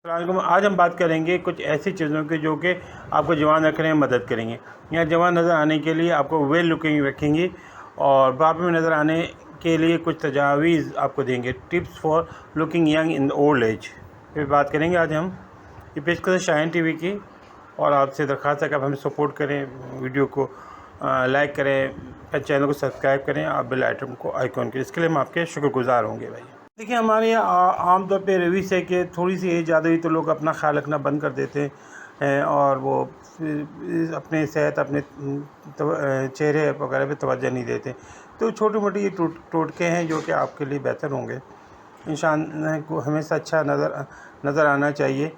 السلام علیکم۔ آج ہم بات کریں گے کچھ ایسی چیزوں کی جو کہ آپ کو جوان رکھنے میں مدد کریں گے یا جوان نظر آنے کے لیے آپ کو ویل لکنگ رکھیں گی اور بڑھاپے میں نظر آنے کے لیے کچھ تجاویز آپ کو دیں گے، tips for looking young in old age پہ بات کریں گے آج ہم۔ یہ پیشکش شاہین ٹی وی کی، اور آپ سے درخواست ہے کہ آپ ہمیں سپورٹ کریں، ویڈیو کو لائک کریں، چینل کو سبسکرائب کریں اور بیل آئیکن کو آئیکن کریں، اس کے لیے ہم آپ کے شکر گزار ہوں گے بھائی۔ دیکھیں، ہمارے یہاں عام طور پہ رویش ہے کہ تھوڑی سی ایج زیادہ ہوئی تو لوگ اپنا خیال رکھنا بند کر دیتے ہیں اور وہ اپنے صحت، اپنے چہرے وغیرہ پہ توجہ نہیں دیتے، تو چھوٹی موٹی یہ ٹوٹکے ہیں جو کہ آپ کے لیے بہتر ہوں گے۔ انسان کو ہمیشہ اچھا نظر آنا چاہیے۔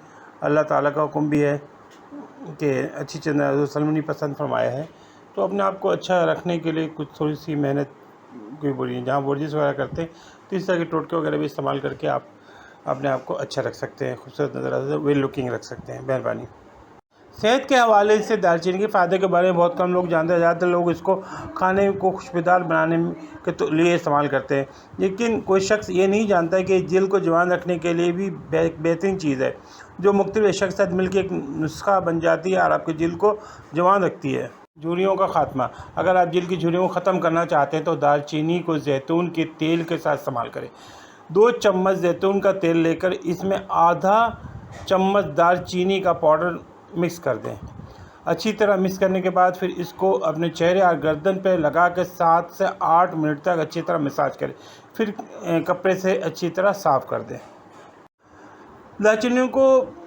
اللہ تعالیٰ کا حکم بھی ہے کہ اچھی چیز وسلم نے پسند فرمایا ہے، تو اپنے آپ کو اچھا رکھنے کے لیے کچھ تھوڑی سی محنت کوئی بری ہے، جہاں ورزش وغیرہ کرتے ہیں تو اس طرح کے ٹوٹکے وغیرہ بھی استعمال کر کے آپ اپنے آپ کو اچھا رکھ سکتے ہیں، خوبصورت نظر آتے ویل لکنگ رکھ سکتے ہیں۔ مہربانی۔ صحت کے حوالے سے دارچینی کے فائدے کے بارے میں بہت کم لوگ جانتے ہیں۔ زیادہ تر لوگ اس کو کھانے کو خوشبودار بنانے کے لیے استعمال کرتے ہیں، لیکن کوئی شخص یہ نہیں جانتا کہ جلد کو جوان رکھنے کے لیے بھی بہترین چیز ہے، جو مختلف شخصیت مل کے ایک نسخہ بن جاتی ہے اور آپ کی جلد کو جوان رکھتی ہے۔ جھریوں کا خاتمہ۔ اگر آپ جلد کی جھریوں کو ختم کرنا چاہتے ہیں تو دارچینی کو زیتون کے تیل کے ساتھ استعمال کریں۔ 2 چمچ زیتون کا تیل لے کر اس میں آدھا چمچ دارچینی کا پاؤڈر مکس کر دیں۔ اچھی طرح مکس کرنے کے بعد پھر اس کو اپنے چہرے اور گردن پہ لگا کے 7 سے 8 منٹ تک اچھی طرح مساج کریں، پھر کپڑے سے اچھی طرح صاف کر دیں۔ دارچینی کو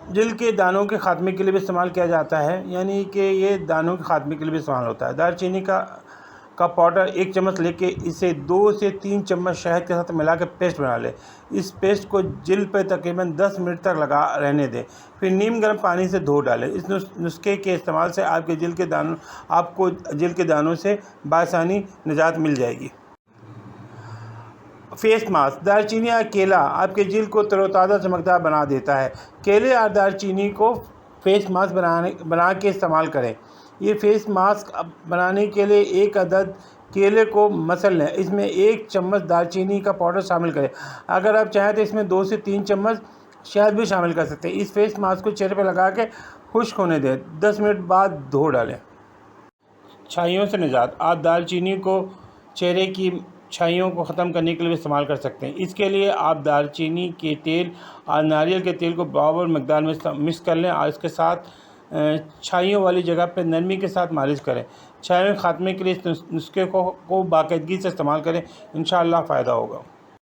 جلد کے دانوں کے خاتمے کے لیے بھی استعمال کیا جاتا ہے، یعنی کہ یہ دانوں کے خاتمے کے لیے بھی استعمال ہوتا ہے۔ دارچینی کا پاؤڈر 1 چمچ لے کے اسے 2 سے 3 چمچ شہد کے ساتھ ملا کے پیسٹ بنا لیں۔ اس پیسٹ کو جلد پہ تقریباً 10 منٹ تک لگا رہنے دیں، پھر نیم گرم پانی سے دھو ڈالیں۔ اس نسخے کے استعمال سے آپ کو جلد کے دانوں سے بآسانی نجات مل جائے گی۔ Face mask. دارچینی اور کیلا آپ کے جلد کو تر و تازہ چمکدار بنا دیتا ہے۔ کیلے اور دارچینی کو فیس ماسک بنا کے استعمال کریں۔ یہ فیس ماسک بنانے کے لیے 1 عدد کیلے کو مسل لیں، اس میں 1 چمچ دارچینی کا پاؤڈر شامل کریں۔ اگر آپ چاہیں تو اس میں 2 سے 3 چمچ شہد بھی شامل کر سکتے ہیں۔ اس فیس ماسک کو چہرے پہ لگا کے خشک ہونے دیں، 10 منٹ بعد دھو ڈالیں۔ چھائیوں سے نجات۔ آپ دارچینی کو چہرے کی چھائیوں کو ختم کرنے کے لیے بھی استعمال کر سکتے ہیں۔ اس کے لیے آپ دارچینی کے تیل اور ناریل کے تیل کو برابر مقدار میں مکس کر لیں اور اس کے ساتھ چھائیوں والی جگہ پہ نرمی کے ساتھ مالش کریں۔ چھائیوں کے خاتمے کے لیے اس نسخے کو باقاعدگی سے استعمال کریں، انشاءاللہ فائدہ ہوگا۔